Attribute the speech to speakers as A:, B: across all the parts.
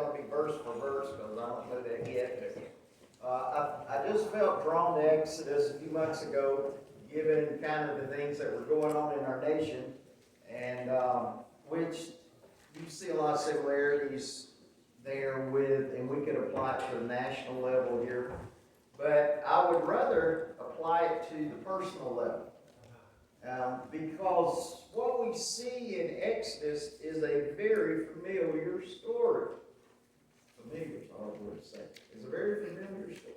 A: telling me verse for verse because I don't know that yet. But, I just felt drawn to Exodus a few months ago, given kind of the things that were going on in our nation, and which you see a lot of similarities there with, and we could apply it to the national level here. But I would rather apply it to the personal level. Because what we see in Exodus is a very familiar story. Familiar is a hard word to say. It's a very familiar story.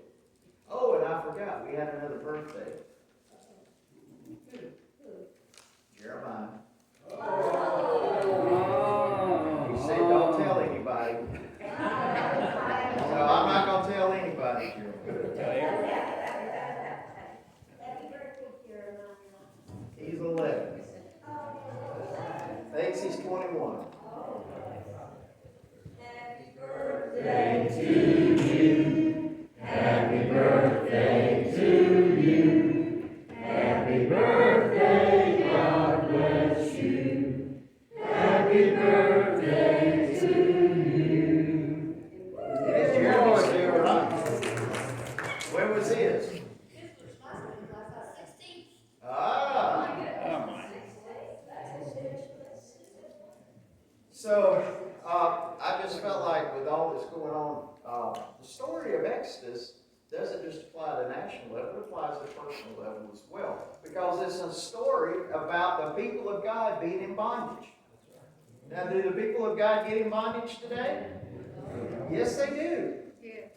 A: Oh, and I forgot, we had another birthday. Jeremiah. He said, don't tell anybody. So I'm not going to tell anybody, Jeremiah. He's 11. Thinks he's 21.
B: Happy birthday to you. Happy birthday to you. Happy birthday, God bless you. Happy birthday to you.
A: It is Jeremy's day, right? When was his? So, I just felt like with all this going on, the story of Exodus doesn't just apply to the national level, it applies to the personal level as well. Because it's a story about the people of God being in bondage. Now, do the people of God get in bondage today? Yes, they do.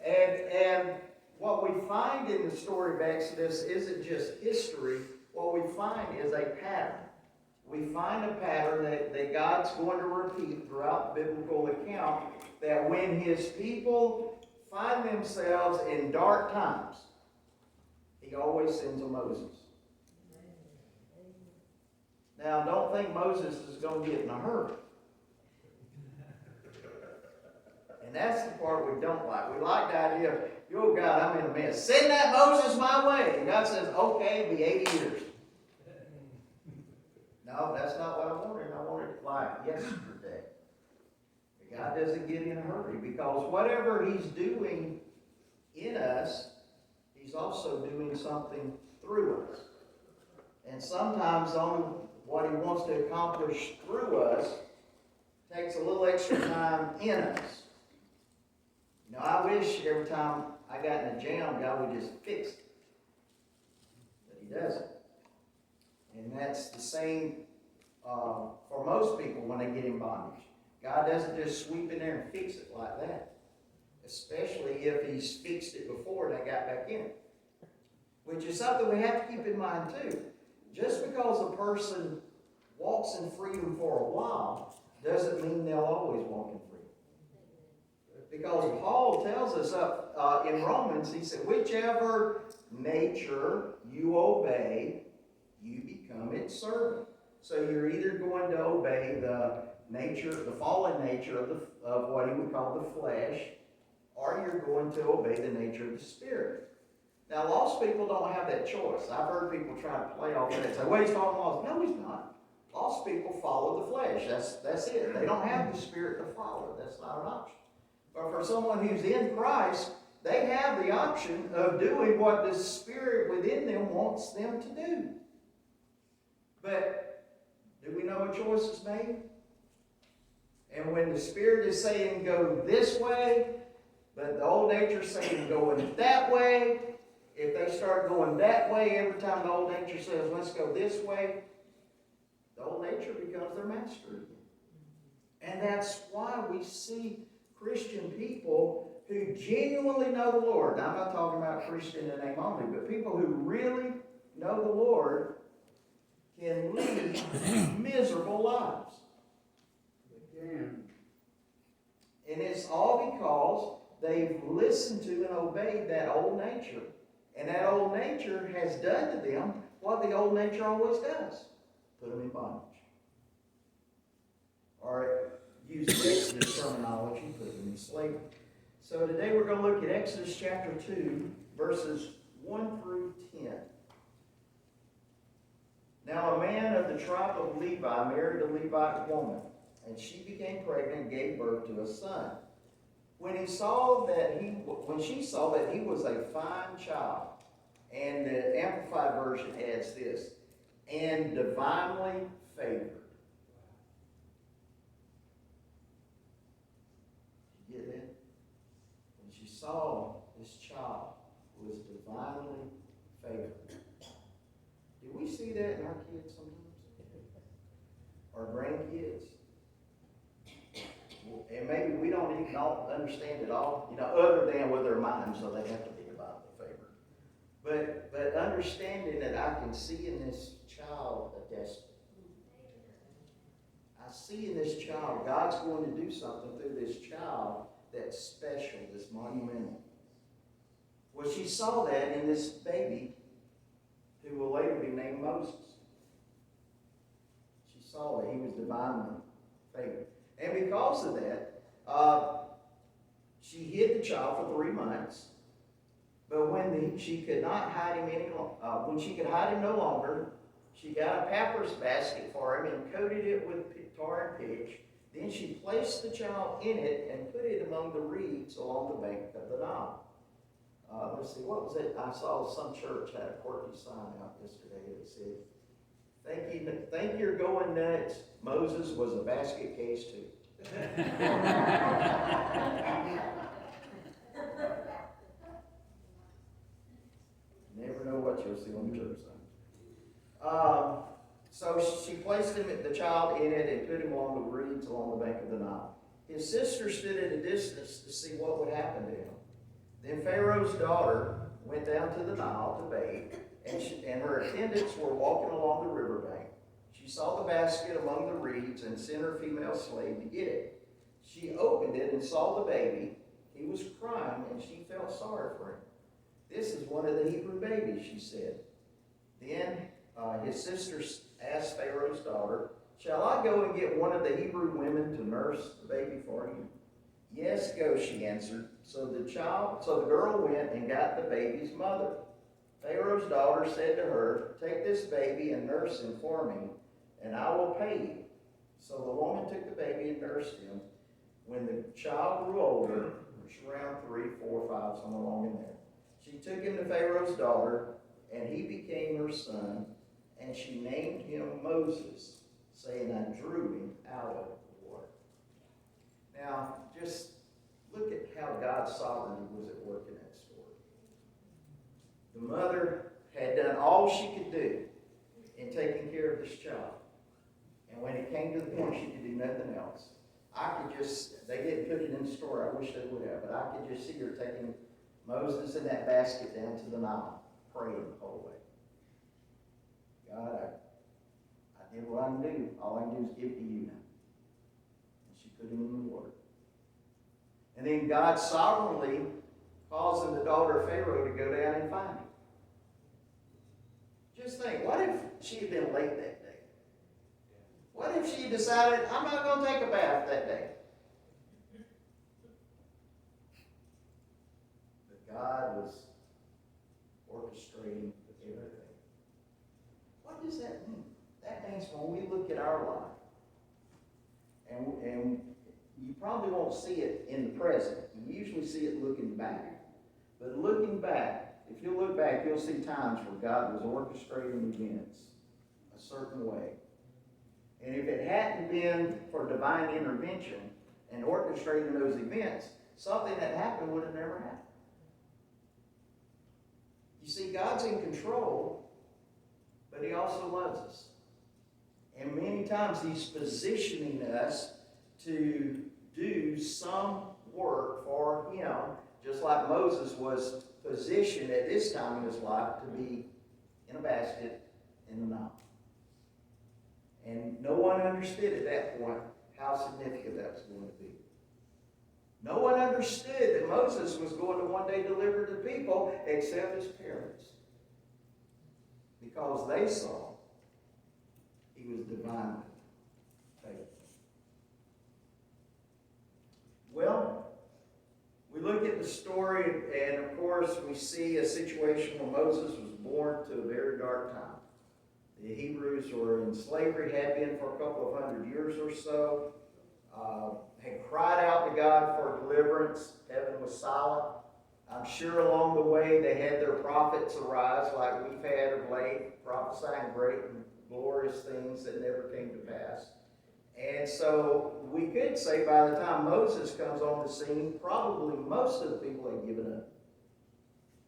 A: And what we find in the story of Exodus isn't just history. What we find is a pattern. We find a pattern that God's going to repeat throughout the biblical account, that when his people find themselves in dark times, he always sends a Moses. Now, don't think Moses is going to get in a hurry. And that's the part we don't like. We like the idea of, oh God, I'm in a mess. Send that Moses my way. And God says, okay, it'll be 80 years. No, that's not what I wanted. I wanted it like yesterday. God doesn't get in a hurry because whatever he's doing in us, he's also doing something through us. And sometimes on what he wants to accomplish through us takes a little extra time in us. You know, I wish every time I got in a jam, God would just fix it. But he doesn't. And that's the same for most people when they get in bondage. God doesn't just sweep in there and fix it like that. Especially if he's fixed it before they got back in it. Which is something we have to keep in mind too. Just because a person walks in freedom for a while doesn't mean they'll always walk in freedom. Because Paul tells us in Romans, he said, whichever nature you obey, you become its servant. So you're either going to obey the fallen nature of what he would call the flesh, or you're going to obey the nature of the Spirit. Now, lost people don't have that choice. I've heard people try to play off that and say, well, he's talking lost. No, he's not. Lost people follow the flesh. That's it. They don't have the Spirit to follow. That's not an option. But for someone who's in Christ, they have the option of doing what the Spirit within them wants them to do. But do we know a choice is made? And when the Spirit is saying go this way, but the old nature is saying going that way, if they start going that way every time the old nature says let's go this way, the old nature becomes their master again. And that's why we see Christian people who genuinely know the Lord. Now, I'm not talking about Christian in name only, but people who really know the Lord can lead miserable lives. And it's all because they've listened to and obeyed that old nature. And that old nature has done to them what the old nature always does. Put them in bondage. Or use the Exodus terminology, put them in slavery. So today we're going to look at Exodus chapter 2, verses 1 through 10. Now a man of the tribe of Levi married a Levite woman, and she became pregnant and gave birth to a son. when she saw that he was a fine child, and the Amplified Version adds this, and divinely favored. Did you get that? When she saw this child was divinely favored. Do we see that in our kids sometimes? Our grandkids? And maybe we don't even understand it all, other than with their minds, so they have to be divinely favored. But understanding that I can see in this child a destiny. I see in this child, God's going to do something through this child that's special, that's monumental. Well, she saw that in this baby who will later be named Moses. She saw that he was divinely favored. And because of that, she hid the child for 3 months. But when she could not hide him when she could hide him no longer, she got a papyrus basket for him and coated it with tar and pitch. Then she placed the child in it and put it among the reeds along the bank of the Nile. Let's see, what was it? I saw some church had a quirky sign out yesterday that said, think you're going nuts. Moses was a basket case too. Never know what you'll see on the church sign. So she placed the child in it and put him along the reeds along the bank of the Nile. His sister stood at a distance to see what would happen to him. Then Pharaoh's daughter went down to the Nile to bathe, and her attendants were walking along the riverbank. She saw the basket among the reeds and sent her female slave to get it. She opened it and saw the baby. He was crying, and she felt sorry for him. This is one of the Hebrew babies, she said. Then his sister asked Pharaoh's daughter, shall I go and get one of the Hebrew women to nurse the baby for you? Yes, go, she answered. So the girl went and got the baby's mother. Pharaoh's daughter said to her, take this baby and nurse him for me, and I will pay you. So the woman took the baby and nursed him. When the child grew older, which was around 3, 4, 5, somewhere along in there, she took him to Pharaoh's daughter, and he became her son, and she named him Moses, saying, I drew him out of the water. Now, just look at how God's sovereignty was at work in that story. The mother had done all she could do in taking care of this child. And when it came to the point she could do nothing else, they didn't put it in the story, I wish they would have, but I could just see her taking Moses in that basket down to the Nile, praying the whole way. God, I did what I can do. All I can do is give it to you now. And she put him in the water. And then God sovereignly caused the daughter of Pharaoh to go down and find him. Just think, what if she had been late that day? What if she decided, I'm not going to take a bath that day? But God was orchestrating everything. What does that mean? That means when we look at our life, and you probably won't see it in the present. You usually see it looking back. But looking back, if you look back, you'll see times where God was orchestrating events a certain way. And if it hadn't been for divine intervention and orchestrating those events, something that happened would have never happened. You see, God's in control, but he also loves us. And many times he's positioning us to do some work for him, just like Moses was positioned at this time in his life to be in a basket in the Nile. And no one understood at that point how significant that was going to be. No one understood that Moses was going to one day deliver the people except his parents, because they saw he was divinely faithful. Well, we look at the story, and of course we see a situation where Moses was born to a very dark time. The Hebrews were in slavery, had been for a couple of hundred years or so. had cried out to God for deliverance. Heaven was silent. I'm sure along the way they had their prophets arise like we've had of late, prophesying great and glorious things that never came to pass. And so we could say by the time Moses comes on the scene, probably most of the people had given up,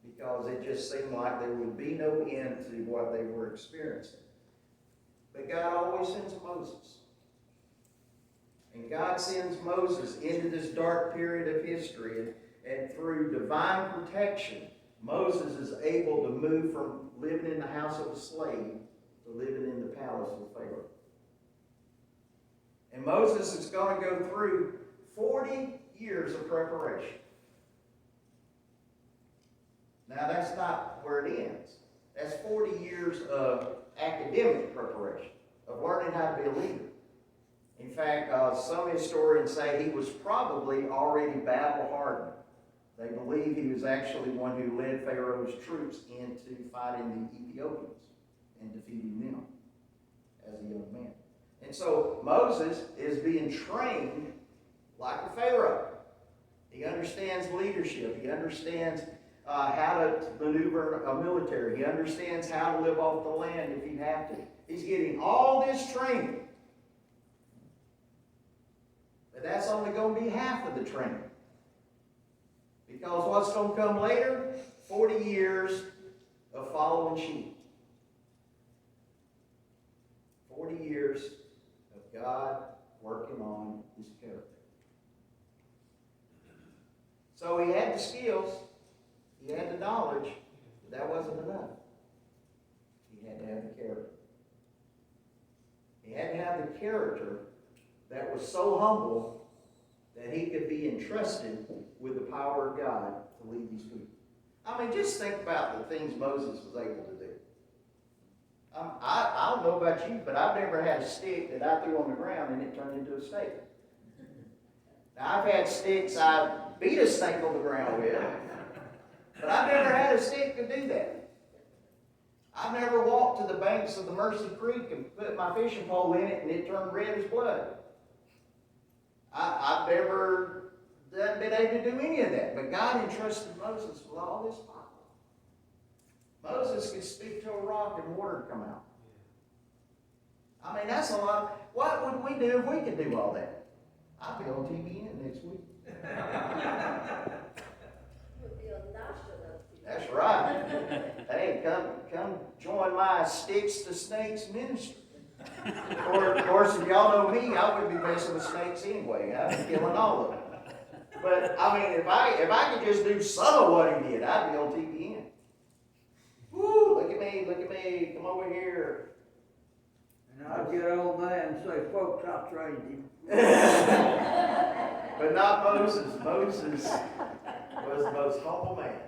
A: because it just seemed like there would be no end to what they were experiencing. But God always sends Moses. And God sends Moses into this dark period of history, and through divine protection, Moses is able to move from living in the house of a slave to living in the palace of Pharaoh. And Moses is going to go through 40 years of preparation. Now, that's not where it ends. That's 40 years of academic preparation, of learning how to be a leader. In fact, some historians say he was probably already battle-hardened. They believe he was actually one who led Pharaoh's troops into fighting the Ethiopians and defeating them as a young man. And so Moses is being trained like a Pharaoh. He understands leadership. He understands how to maneuver a military. He understands how to live off the land if he have to. He's getting all this training. But that's only going to be half of the training. Because what's going to come later? 40 years of following sheep. 40 years of God working on his character. So he had the skills, he had the knowledge, but that wasn't enough. He had to have the character. He had to have the character that was so humble that he could be entrusted with the power of God to lead these people. I mean, just think about the things Moses was able to do. I don't know about you, but I've never had a stick that I threw on the ground and it turned into a snake. Now, I've had sticks I beat a snake on the ground with, but I've never had a stick to do that. I've never walked to the banks of the Mercy Creek and put my fishing pole in it and it turned red as blood. I've never been able to do any of that, but God entrusted Moses with all this power. Moses could speak to a rock and water would come out. I mean, that's a lot. What would we do if we could do all that? I'll be on TBN next week. That's right. Hey, come join my Sticks to Snakes ministry. Of course, if y'all know me, I wouldn't be messing with snakes anyway. I'd be killing all of them. But I mean, if I could just do some of what he did, I'd be on TBN. Woo! Look at me, come over here.
C: And I'd get old man and say, folks, I trained him.
A: But not Moses. Moses was the most humble man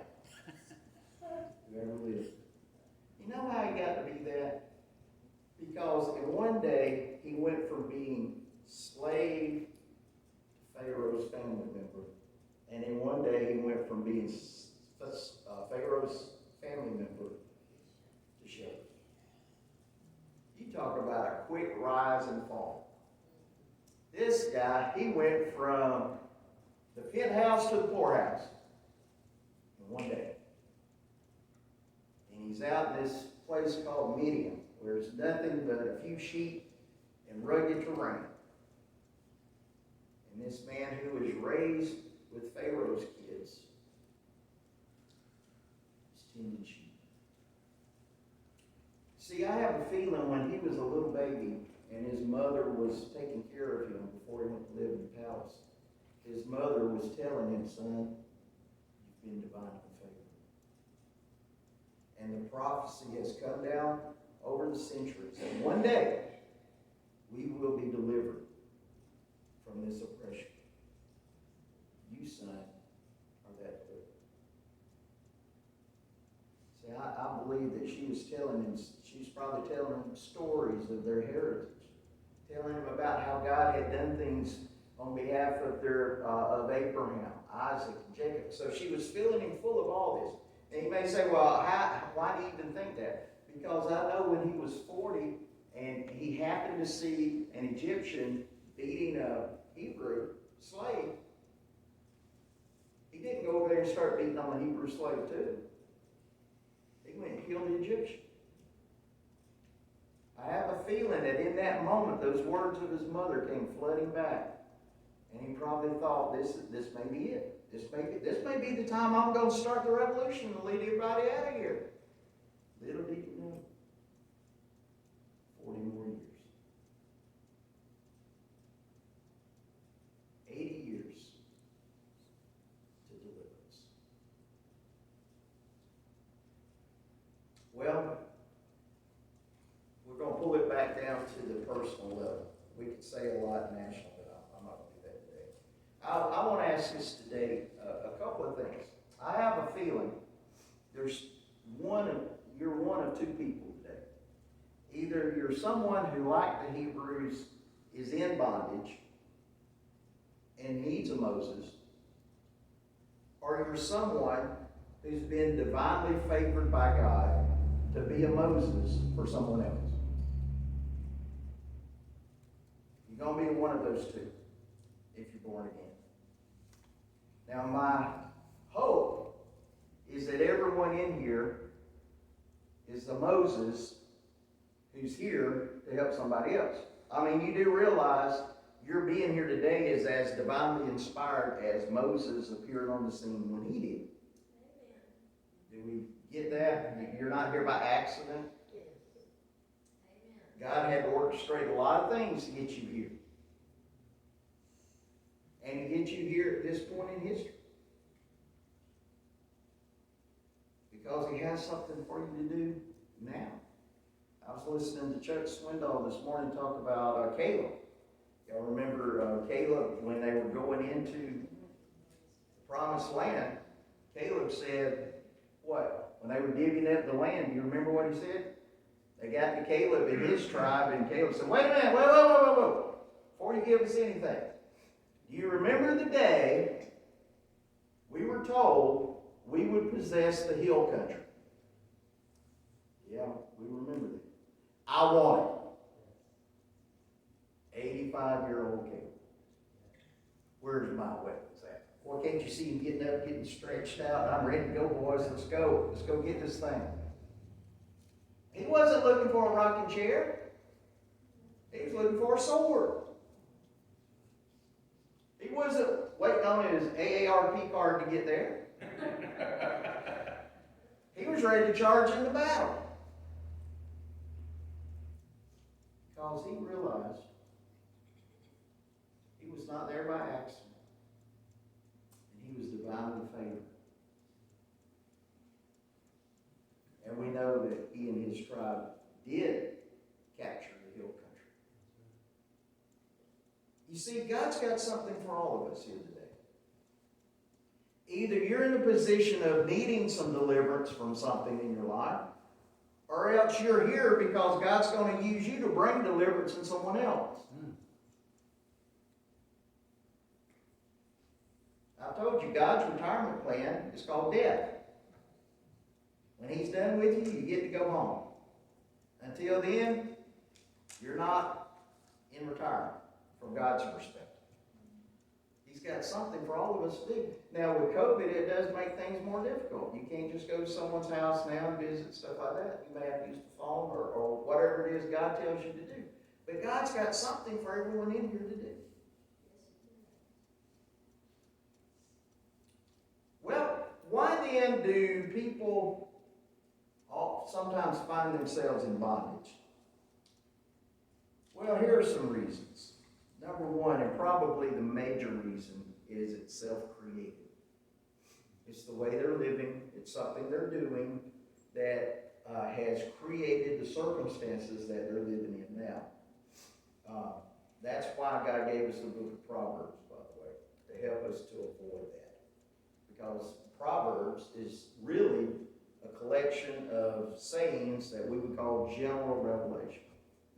A: who ever lived. You know how he got to be that? Because in one day, he went from being slave to Pharaoh's family member. And in one day, he went from being Pharaoh's family member to shepherd. You talk about a quick rise and fall. This guy, he went from the pit house to the poorhouse in one day. And he's out in this place called Midian, where there's nothing but a few sheep and rugged terrain. And this man who was raised with Pharaoh's kids is tending sheep. See, I have a feeling when he was a little baby and his mother was taking care of him before he went to live in the palace, his mother was telling him, son, you've been divinely favored. And the prophecy has come down over the centuries. And one day, we will be delivered from this oppression. You, son, are that delivered. See, I believe that she was telling him, she's probably telling him stories of their heritage, telling him about how God had done things on behalf of Abraham, Isaac, and Jacob. So she was filling him full of all this. And you may say, well, why do you even think that? Because I know when he was 40 and he happened to see an Egyptian beating Hebrew slave, he didn't go over there and start beating on the Hebrew slave too. He went and killed the Egyptian. I have a feeling that in that moment, those words of his mother came flooding back. And he probably thought, this may be it. This may be the time I'm going to start the revolution and lead everybody out of here. Little did he know. 40 more years. 80 years to deliverance. Well, we're going to pull it back down to the personal level. We could say a lot national, but I'm not going to do that today. I want to ask us today a couple of things. I have a feeling you're one of two people today. Either you're someone who, like the Hebrews, is in bondage and needs a Moses, or you're someone who's been divinely favored by God to be a Moses for someone else. You're going to be one of those two if you're born again. Now, my hope is that everyone in here is the Moses who's here to help somebody else. I mean, you do realize your being here today is as divinely inspired as Moses appeared on the scene when he did. Amen. Do we get that? You're not here by accident.
B: Yes. Amen.
A: God had to orchestrate a lot of things to get you here. And to get you here at this point in history. Because he has something for you to do now. I was listening to Chuck Swindoll this morning talk about Caleb. Y'all remember Caleb when they were going into the promised land? Caleb said, what? When they were divvying up the land, do you remember what he said? They got to Caleb and his tribe, and Caleb said, wait a minute, whoa. Before you give us anything, do you remember the day we were told we would possess the hill country? Yeah, we remember that. I want it. 85-year-old Caleb. Where's my weapons at? Well, can't you see him getting up, getting stretched out? I'm ready to go, boys. Let's go. Let's go get this thing. He wasn't looking for a rocking chair. He was looking for a sword. He wasn't waiting on his AARP card to get there. He was ready to charge into battle. Because he realized he was not there by accident. And he was divinely favored. And we know that he and his tribe did capture the hill country. You see, God's got something for all of us here today. Either you're in a position of needing some deliverance from something in your life, or else you're here because God's going to use you to bring deliverance in someone else. I told you, God's retirement plan is called death. When he's done with you, you get to go home. Until then, you're not in retirement from God's perspective. He's got something for all of us to do. Now, with COVID, it does make things more difficult. You can't just go to someone's house now and visit, stuff like that. You may have to use the phone or whatever it is God tells you to do. But God's got something for everyone in here to do. Well, why then do people sometimes find themselves in bondage? Well, here are some reasons. Number one, and probably the major reason, is it's self-created. It's the way they're living. It's something they're doing that has created the circumstances that they're living in now. That's why God gave us the book of Proverbs, by the way, to help us to avoid that. Because Proverbs is really a collection of sayings that we would call general revelation.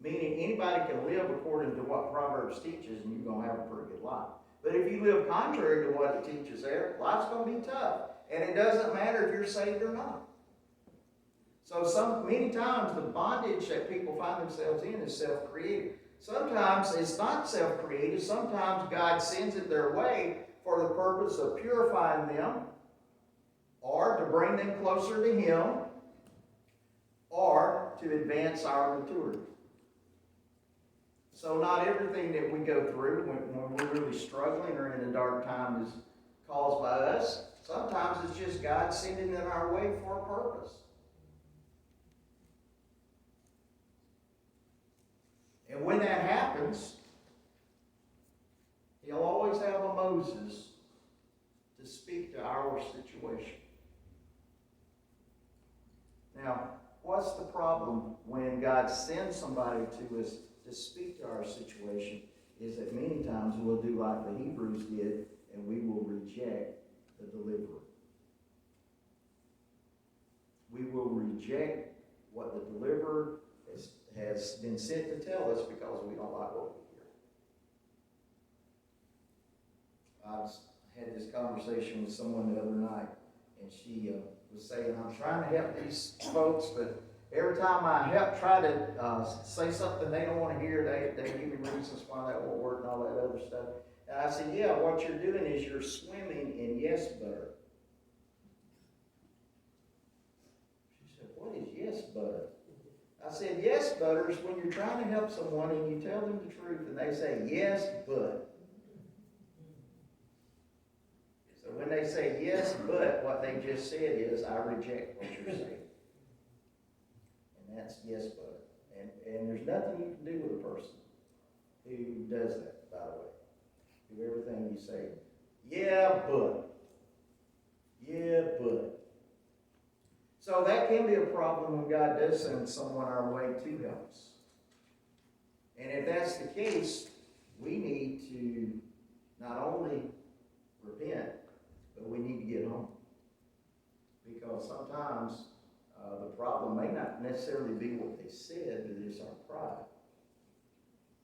A: Meaning anybody can live according to what Proverbs teaches and you're going to have a pretty good life. But if you live contrary to what it teaches there, life's going to be tough. And it doesn't matter if you're saved or not. So many times the bondage that people find themselves in is self-created. Sometimes it's not self-created. Sometimes God sends it their way for the purpose of purifying them, or to bring them closer to Him, or to advance our maturity. So not everything that we go through when we're really struggling or in a dark time is caused by us. Sometimes it's just God sending it our way for a purpose. And when that happens, He'll always have a Moses to speak to our situation. Now, what's the problem when God sends somebody to us to speak to our situation is that many times we'll do like the Hebrews did, and we will reject the deliverer. We will reject what the deliverer has been sent to tell us because we don't like what we hear. I had this conversation with someone the other night, and she was saying, I'm trying to help these folks, but every time I try to say something they don't want to hear, they give me reasons why that won't work and all that other stuff. And I said, yeah, what you're doing is you're swimming in yes butter. She said, what is yes butter? I said, yes butter is when you're trying to help someone and you tell them the truth and they say, yes, but. So when they say yes, but, what they just said is, I reject what you're saying. And that's yes, but. And there's nothing you can do with a person who does that, by the way. Do everything you say, yeah, but. Yeah, but. So that can be a problem when God does send someone our way to help us. And if that's the case, we need to not only repent, but we need to get home. Because sometimes the problem may not necessarily be what they said, but it's our pride.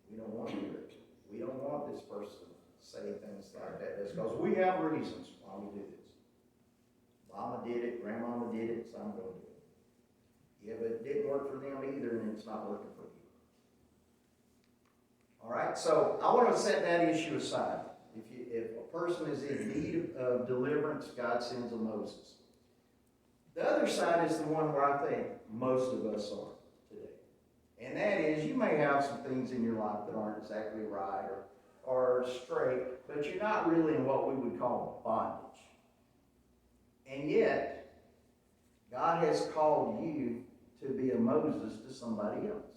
A: We don't want to hear it. We don't want this person saying things like that. That's because we have reasons why we do this. Mama did it, grandmama did it, so I'm going to do it. Yeah, but it didn't work for them either, and it's not working for you. All right, so I want to set that issue aside. If a person is in need of deliverance, God sends a Moses. The other side is the one where I think most of us are today. And that is, you may have some things in your life that aren't exactly right or straight, but you're not really in what we would call bondage. And yet, God has called you to be a Moses to somebody else.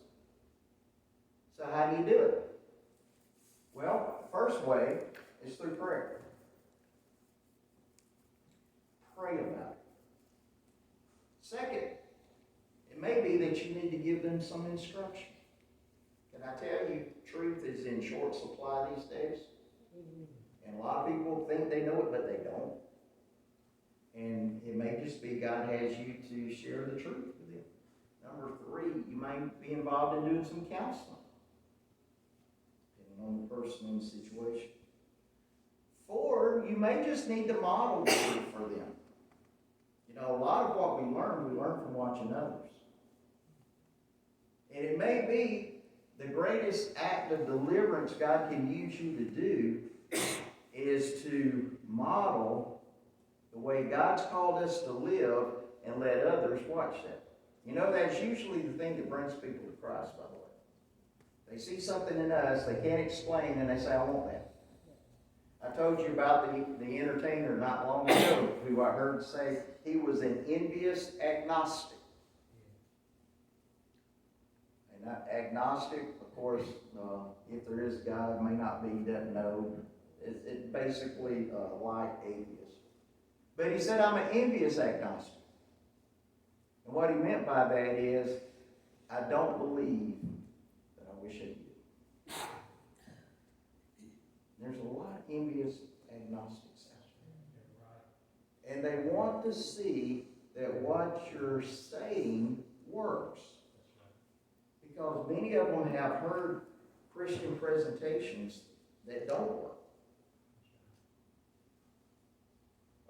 A: So how do you do it? Well, the first way is through prayer. Pray about it. Second, it may be that you need to give them some instruction. Can I tell you, truth is in short supply these days? And a lot of people think they know it, but they don't. And it may just be God has you to share the truth with them. Number three, you may be involved in doing some counseling, depending on the person and the situation. Four, you may just need to model the truth for them. You know, a lot of what we learn from watching others. And it may be the greatest act of deliverance God can use you to do is to model the way God's called us to live and let others watch that. You know, that's usually the thing that brings people to Christ, by the way. They see something in us they can't explain and they say, I want that. I told you about the entertainer not long ago who I heard say he was an envious agnostic. And that agnostic, of course, if there is God, may not be, doesn't know. It's basically like atheist. But he said, I'm an envious agnostic. And what he meant by that is, I don't believe, but I wish I did. There's a lot of envious agnostics out there. And they want to see that what you're saying works. Because many of them have heard Christian presentations that don't work.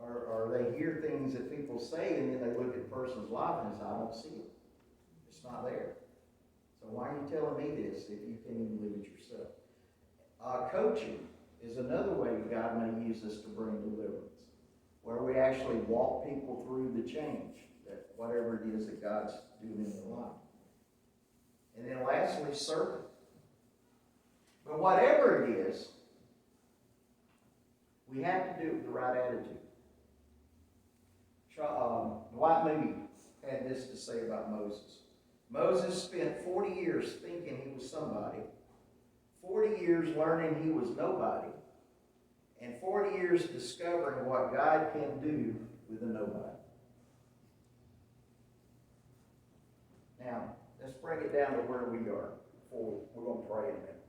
A: Or they hear things that people say and then they look at the person's life and say, I don't see it. It's not there. So why are you telling me this if you can't even live it yourself? Coaching is another way God may use us to bring deliverance, where we actually walk people through the change, that whatever it is that God's doing in their life. And then lastly, serving. But whatever it is, we have to do it with the right attitude. Dwight Moody had this to say about Moses. Moses spent 40 years thinking he was somebody, 40 years learning he was nobody, and 40 years discovering what God can do with a nobody. Now, let's bring it down to where we are before we're going to pray in a minute.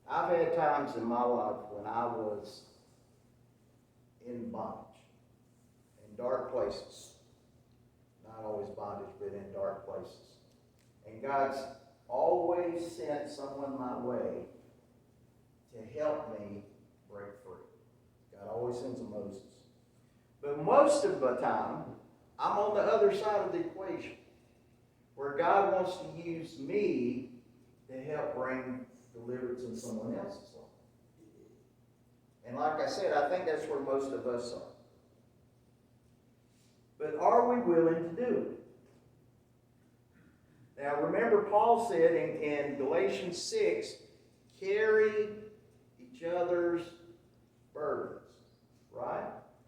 A: I've had times in my life when I was in bondage, in dark places. Not always bondage, but in dark places. And God's always sent someone my way to help me break free. God always sends a Moses. But most of the time, I'm on the other side of the equation, where God wants to use me to help bring deliverance in someone else's life. And like I said, I think that's where most of us are. But are we willing to do it? Now remember, Paul said in Galatians 6, carry each other's burdens, right?